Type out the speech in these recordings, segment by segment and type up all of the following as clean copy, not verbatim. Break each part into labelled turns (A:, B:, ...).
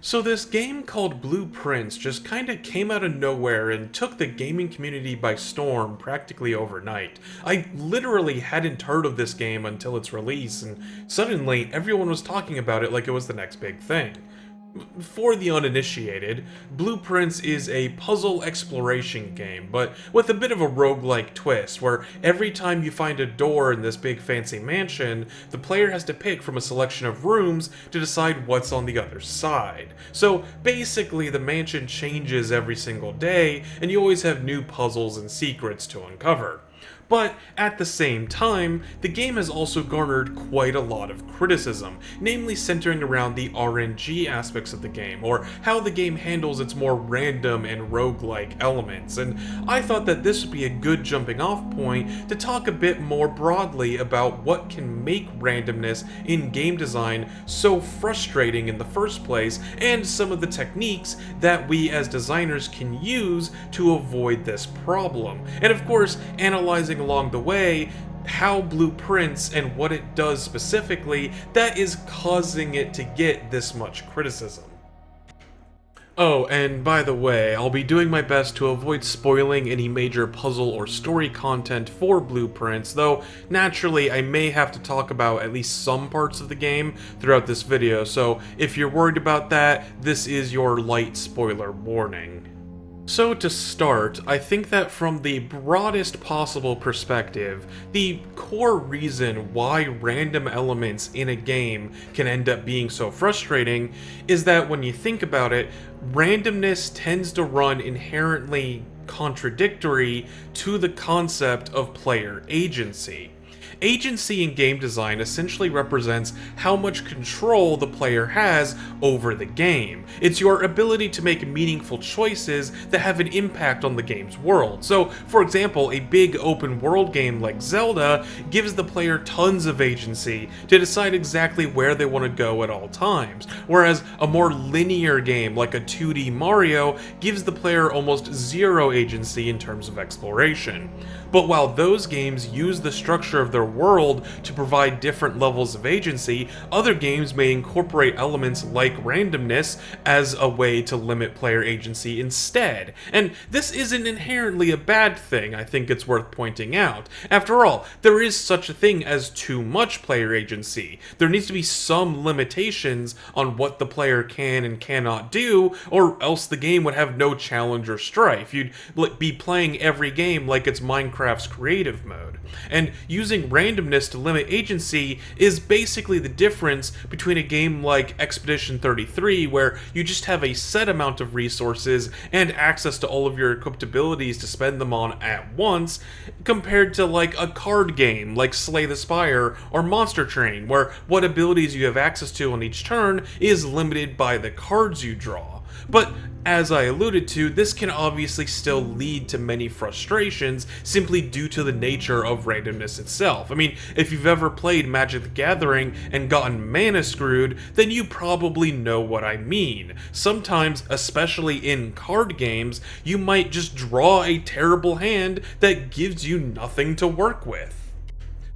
A: So this game called Blueprints just kinda came out of nowhere and took the gaming community by storm practically overnight. I literally hadn't heard of this game until its release, and suddenly everyone was talking about it like it was the next big thing. For the uninitiated, Blueprints is a puzzle exploration game, but with a bit of a roguelike twist, where every time you find a door in this big fancy mansion, the player has to pick from a selection of rooms to decide what's on the other side. So basically, the mansion changes every single day, and you always have new puzzles and secrets to uncover. But at the same time, the game has also garnered quite a lot of criticism, namely centering around the RNG aspects of the game, or how the game handles its more random and roguelike elements, and I thought that this would be a good jumping off point to talk a bit more broadly about what can make randomness in game design so frustrating in the first place, and some of the techniques that we as designers can use to avoid this problem, and of course, analyzing along the way how Blueprints and what it does specifically that is causing it to get this much criticism. Oh, and by the way, I'll be doing my best to avoid spoiling any major puzzle or story content for Blueprints, though naturally I may have to talk about at least some parts of the game throughout this video, so if you're worried about that, this is your light spoiler warning. So to start, I think that from the broadest possible perspective, the core reason why random elements in a game can end up being so frustrating is that when you think about it, randomness tends to run inherently contradictory to the concept of player agency. Agency in game design essentially represents how much control the player has over the game. It's your ability to make meaningful choices that have an impact on the game's world. So, for example, a big open world game like Zelda gives the player tons of agency to decide exactly where they want to go at all times, whereas a more linear game like a 2D Mario gives the player almost zero agency in terms of exploration. But while those games use the structure of their world to provide different levels of agency, other games may incorporate elements like randomness as a way to limit player agency instead. And this isn't inherently a bad thing, I think it's worth pointing out. After all, there is such a thing as too much player agency. There needs to be some limitations on what the player can and cannot do, or else the game would have no challenge or strife. You'd be playing every game like it's Minecraft's creative mode. And using randomness to limit agency is basically the difference between a game like Expedition 33, where you just have a set amount of resources and access to all of your equipped abilities to spend them on at once, compared to like a card game like Slay the Spire or Monster Train, where what abilities you have access to on each turn is limited by the cards you draw. But as I alluded to, this can obviously still lead to many frustrations simply due to the nature of randomness itself. I mean, if you've ever played Magic the Gathering and gotten mana screwed, then you probably know what I mean. Sometimes, especially in card games, you might just draw a terrible hand that gives you nothing to work with.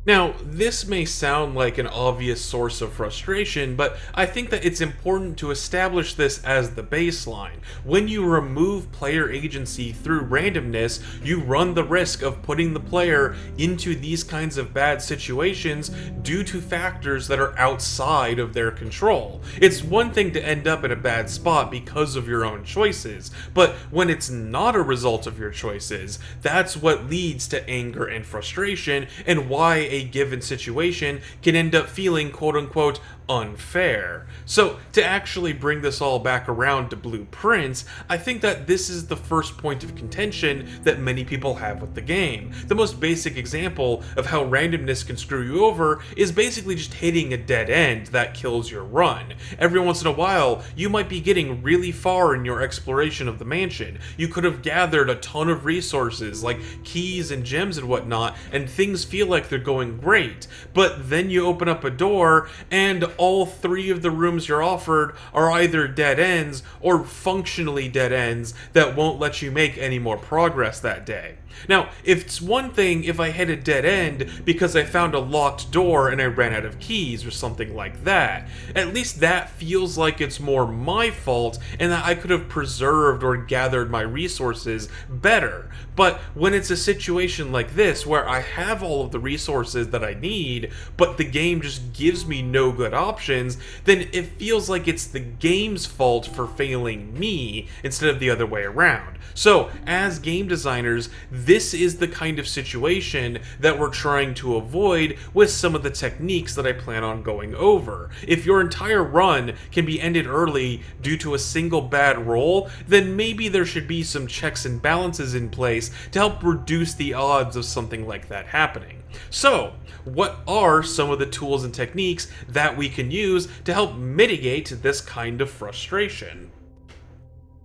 A: Now, this may sound like an obvious source of frustration, but I think that it's important to establish this as the baseline. When you remove player agency through randomness, you run the risk of putting the player into these kinds of bad situations due to factors that are outside of their control. It's one thing to end up in a bad spot because of your own choices, but when it's not a result of your choices, that's what leads to anger and frustration, and why a given situation can end up feeling quote-unquote unfair. So, to actually bring this all back around to Blueprints, I think that this is the first point of contention that many people have with the game. The most basic example of how randomness can screw you over is basically just hitting a dead end that kills your run. Every once in a while, you might be getting really far in your exploration of the mansion. You could have gathered a ton of resources like keys and gems and whatnot, and things feel like they're going great. But then you open up a door and all three of the rooms you're offered are either dead ends or functionally dead ends that won't let you make any more progress that day. Now, it's one thing if I hit a dead end because I found a locked door and I ran out of keys or something like that. At least that feels like it's more my fault and that I could have preserved or gathered my resources better. But when it's a situation like this where I have all of the resources that I need, but the game just gives me no good options, then it feels like it's the game's fault for failing me instead of the other way around. So, as game designers, this is the kind of situation that we're trying to avoid with some of the techniques that I plan on going over. If your entire run can be ended early due to a single bad roll, then maybe there should be some checks and balances in place to help reduce the odds of something like that happening. So, what are some of the tools and techniques that we can use to help mitigate this kind of frustration?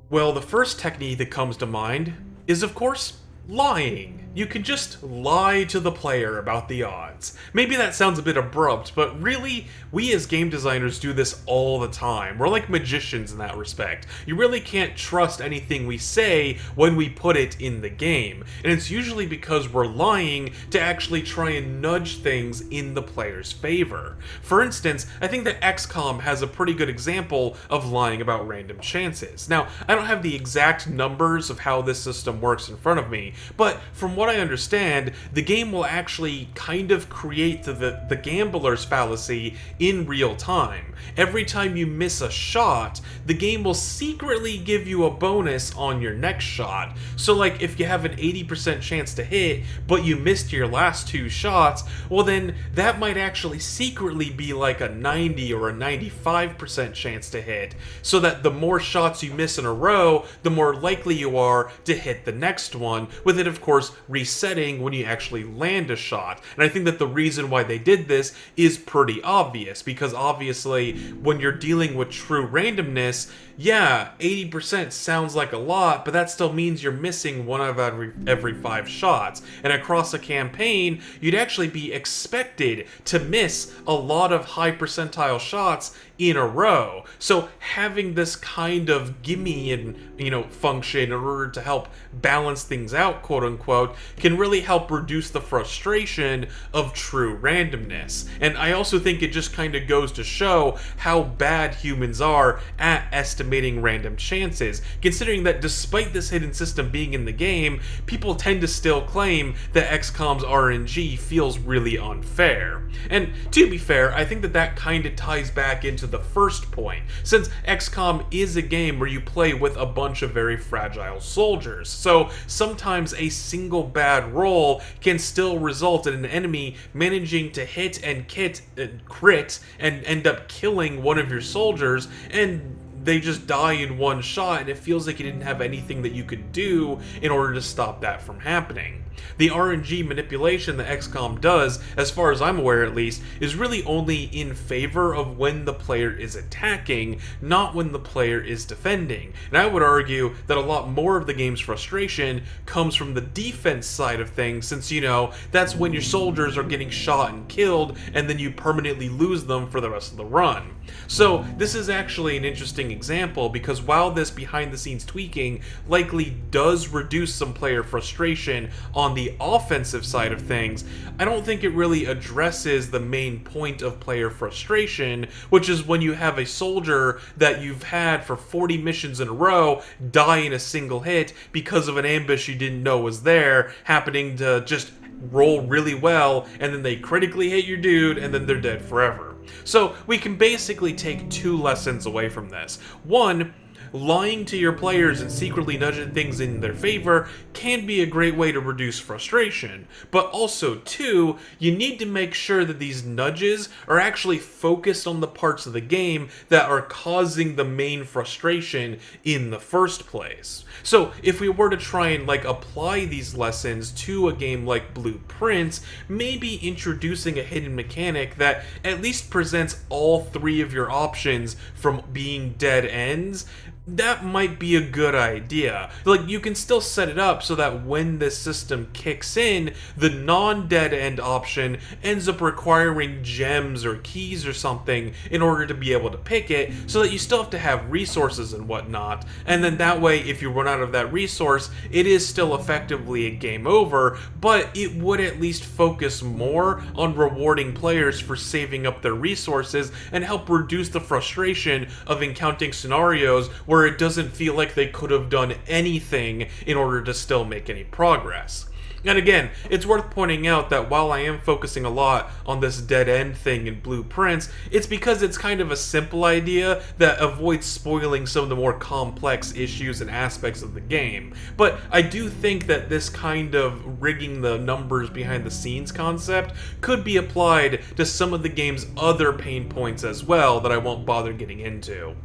A: Well, the first technique that comes to mind is, of course, lying. You can just lie to the player about the odds. Maybe that sounds a bit abrupt, but really, we as game designers do this all the time. We're like magicians in that respect. You really can't trust anything we say when we put it in the game, and it's usually because we're lying to actually try and nudge things in the player's favor. For instance, I think that XCOM has a pretty good example of lying about random chances. Now, I don't have the exact numbers of how this system works in front of me, but from what I understand, the game will actually kind of create the gambler's fallacy in real time. Every time you miss a shot, the game will secretly give you a bonus on your next shot. So like if you have an 80% chance to hit, but you missed your last two shots, well then that might actually secretly be like a 90 or a 95% chance to hit, so that the more shots you miss in a row, the more likely you are to hit the next one, with it of course resetting when you actually land a shot. And I think that the reason why they did this is pretty obvious, because obviously when you're dealing with true randomness, yeah, 80% sounds like a lot, but that still means you're missing one of every 5 shots. And across a campaign, you'd actually be expected to miss a lot of high percentile shots in a row. So having this kind of gimme and function in order to help balance things out, quote unquote, can really help reduce the frustration of true randomness. And I also think it just kind of goes to show how bad humans are at estimating random chances, considering that despite this hidden system being in the game, people tend to still claim that XCOM's RNG feels really unfair. And to be fair, I think that that kind of ties back into the first point, since XCOM is a game where you play with a bunch of very fragile soldiers. So sometimes a single bad roll can still result in an enemy managing to hit and crit and end up killing one of your soldiers, and they just die in one shot, and it feels like you didn't have anything that you could do in order to stop that from happening. The RNG manipulation that XCOM does, as far as I'm aware at least, is really only in favor of when the player is attacking, not when the player is defending. And I would argue that a lot more of the game's frustration comes from the defense side of things, since, that's when your soldiers are getting shot and killed, and then you permanently lose them for the rest of the run. So this is actually an interesting example, because while this behind-the-scenes tweaking likely does reduce some player frustration on the offensive side of things, I don't think it really addresses the main point of player frustration, which is when you have a soldier that you've had for 40 missions in a row die in a single hit because of an ambush you didn't know was there, happening to just roll really well, and then they critically hit your dude, and then they're dead forever. So we can basically take 2 lessons away from this. One, lying to your players and secretly nudging things in their favor can be a great way to reduce frustration. But also, 2, you need to make sure that these nudges are actually focused on the parts of the game that are causing the main frustration in the first place. So if we were to try and apply these lessons to a game like Blueprints, maybe introducing a hidden mechanic that at least presents all 3 of your options from being dead ends That might be a good idea. Like, you can still set it up so that when this system kicks in, the non-dead end option ends up requiring gems or keys or something in order to be able to pick it, so that you still have to have resources and whatnot, and then that way, if you run out of that resource, it is still effectively a game over, but it would at least focus more on rewarding players for saving up their resources and help reduce the frustration of encountering scenarios where it doesn't feel like they could have done anything in order to still make any progress. And again, it's worth pointing out that while I am focusing a lot on this dead end thing in Blueprints, it's because it's kind of a simple idea that avoids spoiling some of the more complex issues and aspects of the game. But I do think that this kind of rigging the numbers behind the scenes concept could be applied to some of the game's other pain points as well that I won't bother getting into.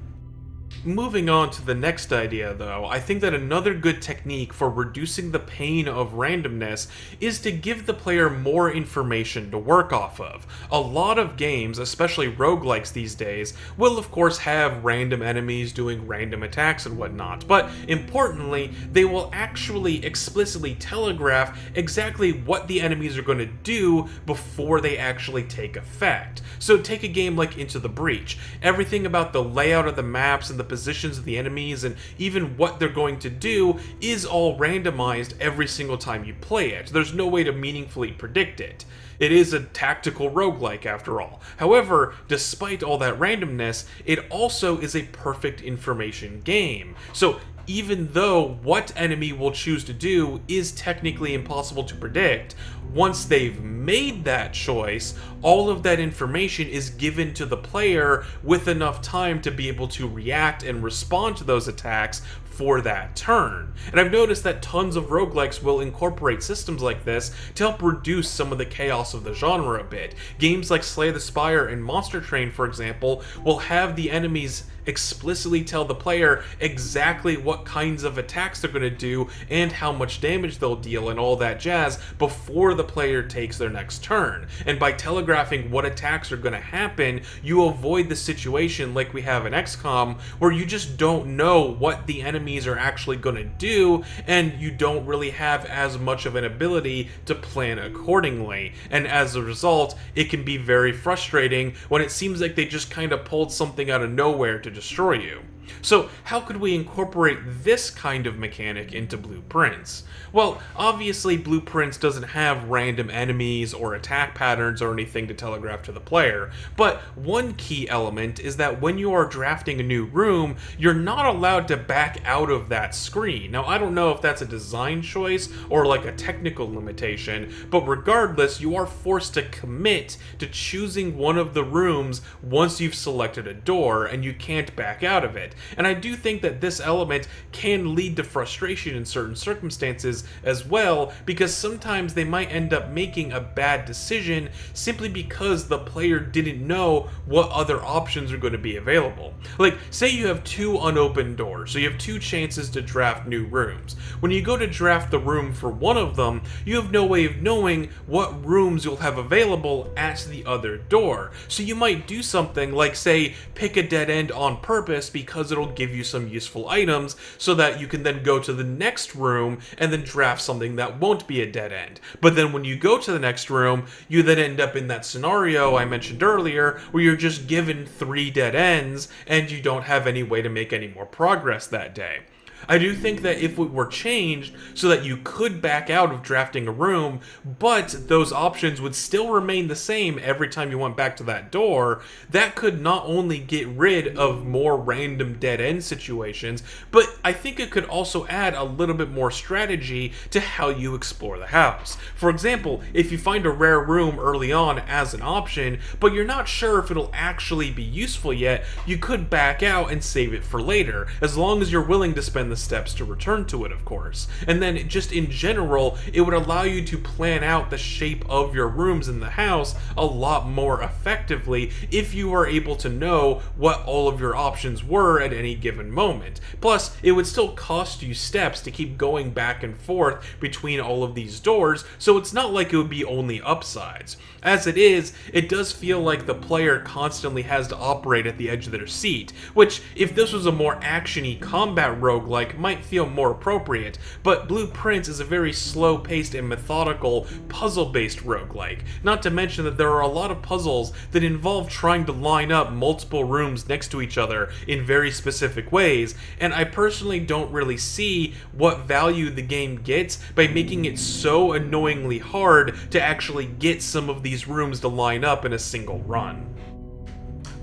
A: Moving on to the next idea, though, I think that another good technique for reducing the pain of randomness is to give the player more information to work off of. A lot of games, especially roguelikes these days, will of course have random enemies doing random attacks and whatnot, but importantly, they will actually explicitly telegraph exactly what the enemies are going to do before they actually take effect. So take a game like Into the Breach. Everything about the layout of the maps and the positions of the enemies and even what they're going to do is all randomized every single time you play it. There's no way to meaningfully predict it. It is a tactical roguelike after all. However, despite all that randomness, it also is a perfect information game. So even though what enemy will choose to do is technically impossible to predict, once they've made that choice, all of that information is given to the player with enough time to be able to react and respond to those attacks for that turn. And I've noticed that tons of roguelikes will incorporate systems like this to help reduce some of the chaos of the genre a bit. Games like Slay the Spire and Monster Train, for example, will have the enemies explicitly tell the player exactly what kinds of attacks they're going to do and how much damage they'll deal and all that jazz before the player takes their next turn. And by telegraphing what attacks are going to happen, you avoid the situation like we have in XCOM where you just don't know what the enemies are actually going to do and you don't really have as much of an ability to plan accordingly. And as a result, it can be very frustrating when it seems like they just kind of pulled something out of nowhere to destroy you. So how could we incorporate this kind of mechanic into Blueprints? Well, obviously Blueprints doesn't have random enemies or attack patterns or anything to telegraph to the player, but one key element is that when you are drafting a new room, you're not allowed to back out of that screen. Now, I don't know if that's a design choice or like a technical limitation, but regardless, you are forced to commit to choosing one of the rooms once you've selected a door, and you can't back out of it. And I do think that this element can lead to frustration in certain circumstances as well, because sometimes they might end up making a bad decision simply because the player didn't know what other options are going to be available. Like, say you have two unopened doors, so you have two chances to draft new rooms. When you go to draft the room for one of them, you have no way of knowing what rooms you'll have available at the other door. So you might do something like, say, pick a dead end on purpose because it'll give you some useful items so that you can then go to the next room and then draft something that won't be a dead end. But then when you go to the next room, you then end up in that scenario I mentioned earlier where you're just given 3 dead ends and you don't have any way to make any more progress that day. I do think that if it were changed so that you could back out of drafting a room, but those options would still remain the same every time you went back to that door, that could not only get rid of more random dead-end situations, but I think it could also add a little bit more strategy to how you explore the house. For example, if you find a rare room early on as an option, but you're not sure if it'll actually be useful yet, you could back out and save it for later, as long as you're willing to spend the the steps to return to it, of course. And then just in general, it would allow you to plan out the shape of your rooms in the house a lot more effectively if you were able to know what all of your options were at any given moment. Plus, it would still cost you steps to keep going back and forth between all of these doors, so it's not like it would be only upsides. As it is, it does feel like the player constantly has to operate at the edge of their seat, which, if this was a more actiony combat roguelike, might feel more appropriate, but Blueprints is a very slow-paced and methodical, puzzle-based roguelike, not to mention that there are a lot of puzzles that involve trying to line up multiple rooms next to each other in very specific ways, and I personally don't really see what value the game gets by making it so annoyingly hard to actually get some of these rooms to line up in a single run.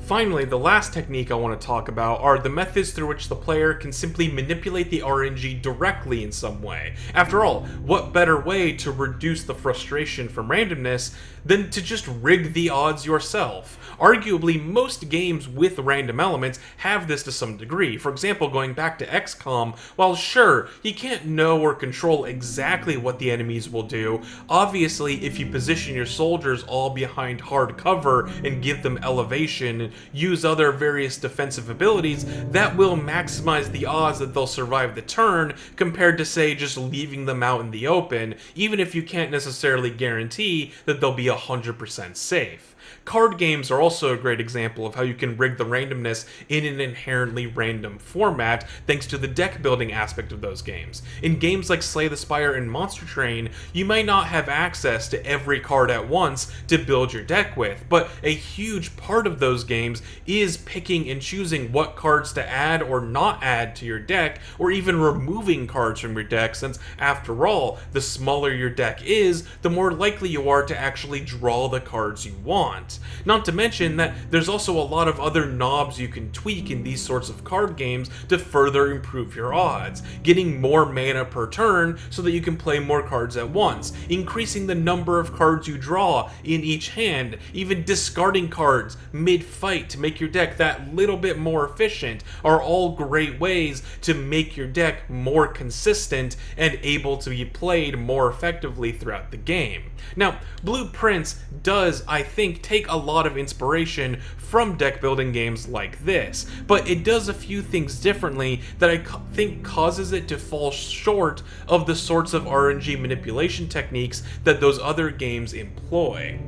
A: Finally, the last technique I want to talk about are the methods through which the player can simply manipulate the RNG directly in some way. After all, what better way to reduce the frustration from randomness than to just rig the odds yourself? Arguably, most games with random elements have this to some degree. For example, going back to XCOM, while sure, you can't know or control exactly what the enemies will do, obviously if you position your soldiers all behind hard cover and give them elevation and use other various defensive abilities, that will maximize the odds that they'll survive the turn compared to, say, just leaving them out in the open, even if you can't necessarily guarantee that they'll be 100% safe. Card games are also a great example of how you can rig the randomness in an inherently random format thanks to the deck building aspect of those games. In games like Slay the Spire and Monster Train, you might not have access to every card at once to build your deck with, but a huge part of those games is picking and choosing what cards to add or not add to your deck, or even removing cards from your deck, since after all, the smaller your deck is, the more likely you are to actually draw the cards you want. Not to mention that there's also a lot of other knobs you can tweak in these sorts of card games to further improve your odds. Getting more mana per turn so that you can play more cards at once, increasing the number of cards you draw in each hand, even discarding cards mid-fight to make your deck that little bit more efficient are all great ways to make your deck more consistent and able to be played more effectively throughout the game. Now, Blueprints does, I think, take a lot of inspiration from deck building games like this, but it does a few things differently that I think causes it to fall short of the sorts of RNG manipulation techniques that those other games employ.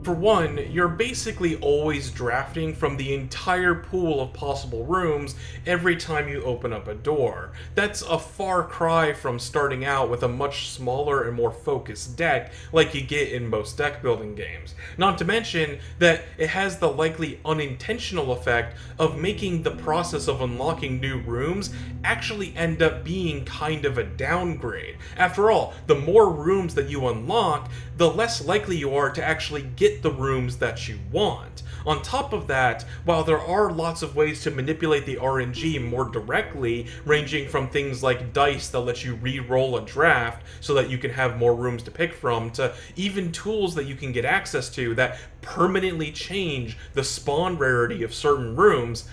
A: For one, you're basically always drafting from the entire pool of possible rooms every time you open up a door. That's a far cry from starting out with a much smaller and more focused deck like you get in most deck building games. Not to mention that it has the likely unintentional effect of making the process of unlocking new rooms actually end up being kind of a downgrade. After all, the more rooms that you unlock, the less likely you are to actually get the rooms that you want. On top of that, while there are lots of ways to manipulate the RNG more directly, ranging from things like dice that let you re-roll a draft so that you can have more rooms to pick from, to even tools that you can get access to that permanently change the spawn rarity of certain rooms,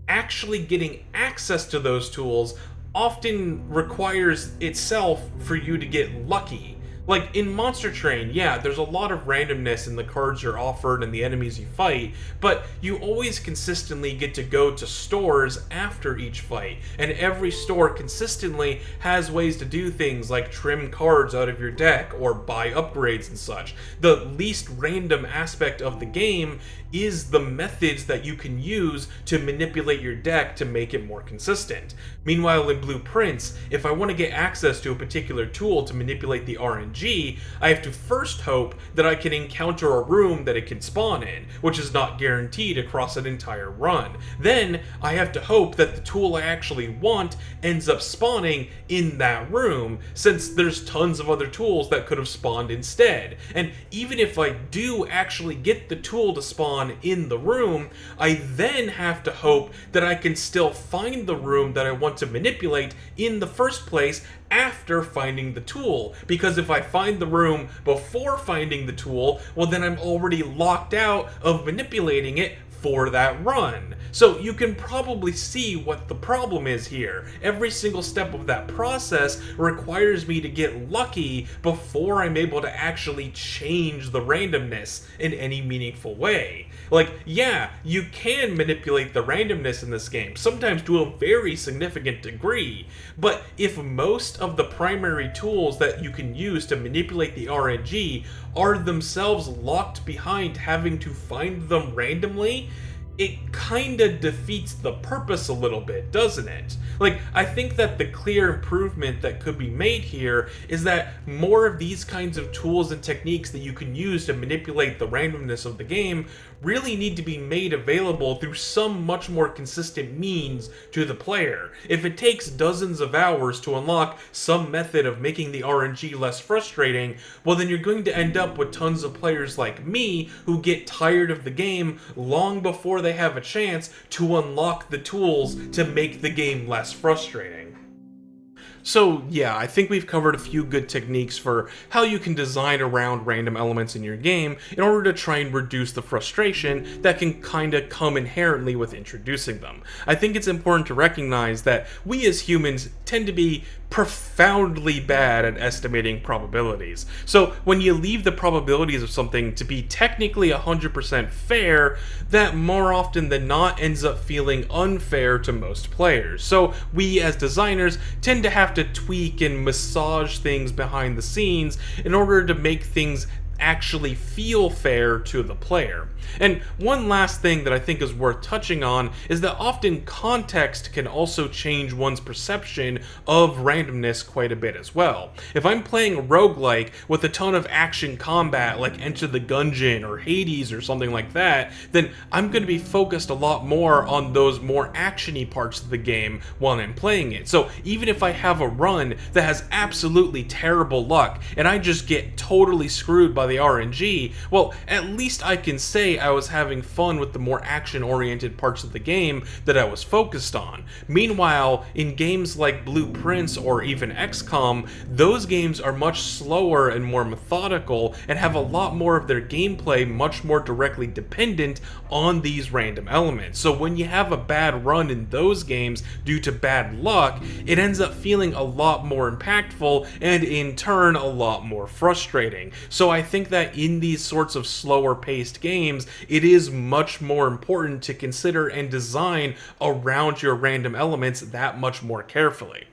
A: actually getting access to those tools often requires itself for you to get lucky. Like, in Monster Train, yeah, there's a lot of randomness in the cards you're offered and the enemies you fight, but you always consistently get to go to stores after each fight, and every store consistently has ways to do things like trim cards out of your deck or buy upgrades and such. The least random aspect of the game is the methods that you can use to manipulate your deck to make it more consistent. Meanwhile, in Blueprints, if I want to get access to a particular tool to manipulate the RNG, I have to first hope that I can encounter a room that it can spawn in, which is not guaranteed across an entire run. Then, I have to hope that the tool I actually want ends up spawning in that room, since there's tons of other tools that could have spawned instead. And even if I do actually get the tool to spawn in the room, I then have to hope that I can still find the room that I want to manipulate in the first place after finding the tool, because if I find the room before finding the tool, well then I'm already locked out of manipulating it for that run. So you can probably see what the problem is here. Every single step of that process requires me to get lucky before I'm able to actually change the randomness in any meaningful way. Like, yeah, you can manipulate the randomness in this game, sometimes to a very significant degree, but if most of the primary tools that you can use to manipulate the RNG are themselves locked behind having to find them randomly, it kinda defeats the purpose a little bit, doesn't it? Like, I think that the clear improvement that could be made here is that more of these kinds of tools and techniques that you can use to manipulate the randomness of the game really need to be made available through some much more consistent means to the player. If it takes dozens of hours to unlock some method of making the RNG less frustrating, well then you're going to end up with tons of players like me who get tired of the game long before they have a chance to unlock the tools to make the game less frustrating. So yeah, I think we've covered a few good techniques for how you can design around random elements in your game in order to try and reduce the frustration that can kinda come inherently with introducing them. I think it's important to recognize that we as humans tend to be profoundly bad at estimating probabilities. So when you leave the probabilities of something to be technically 100% fair, that more often than not ends up feeling unfair to most players. So we as designers tend to have to tweak and massage things behind the scenes in order to make things actually feel fair to the player. And one last thing that I think is worth touching on is that often context can also change one's perception of randomness quite a bit as well. If I'm playing a roguelike with a ton of action combat like Enter the Gungeon or Hades or something like that, then I'm going to be focused a lot more on those more actiony parts of the game while I'm playing it. So even if I have a run that has absolutely terrible luck and I just get totally screwed by the RNG, well, at least I can say I was having fun with the more action-oriented parts of the game that I was focused on. Meanwhile, in games like Blueprints or even XCOM, those games are much slower and more methodical and have a lot more of their gameplay much more directly dependent on these random elements. So when you have a bad run in those games due to bad luck, it ends up feeling a lot more impactful and in turn a lot more frustrating. So I think that in these sorts of slower paced games, it is much more important to consider and design around your random elements that much more carefully.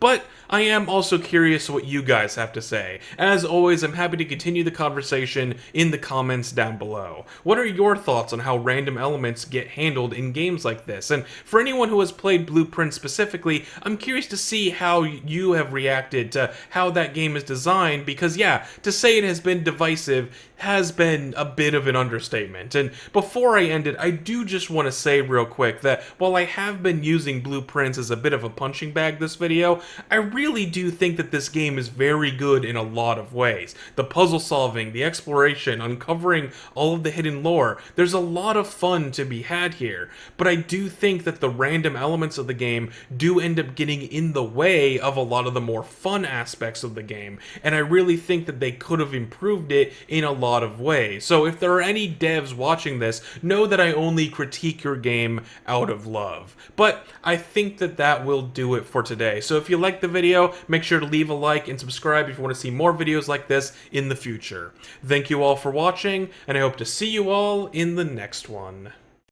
A: But I am also curious what you guys have to say. As always, I'm happy to continue the conversation in the comments down below. What are your thoughts on how random elements get handled in games like this? And for anyone who has played Blueprint specifically, I'm curious to see how you have reacted to how that game is designed, because yeah, to say it has been divisive has been a bit of an understatement. And before I end it, I do just want to say real quick that while I have been using Blueprints as a bit of a punching bag this video, I really do think that this game is very good in a lot of ways. The puzzle solving, the exploration, uncovering all of the hidden lore, there's a lot of fun to be had here. But I do think that the random elements of the game do end up getting in the way of a lot of the more fun aspects of the game, and I really think that they could have improved it in a lot of ways. So if there are any devs watching this, know that I only critique your game out of love. But I think that that will do it for today. So if you liked the video, make sure to leave a like and subscribe if you want to see more videos like this in the future. Thank you all for watching, and I hope to see you all in the next one.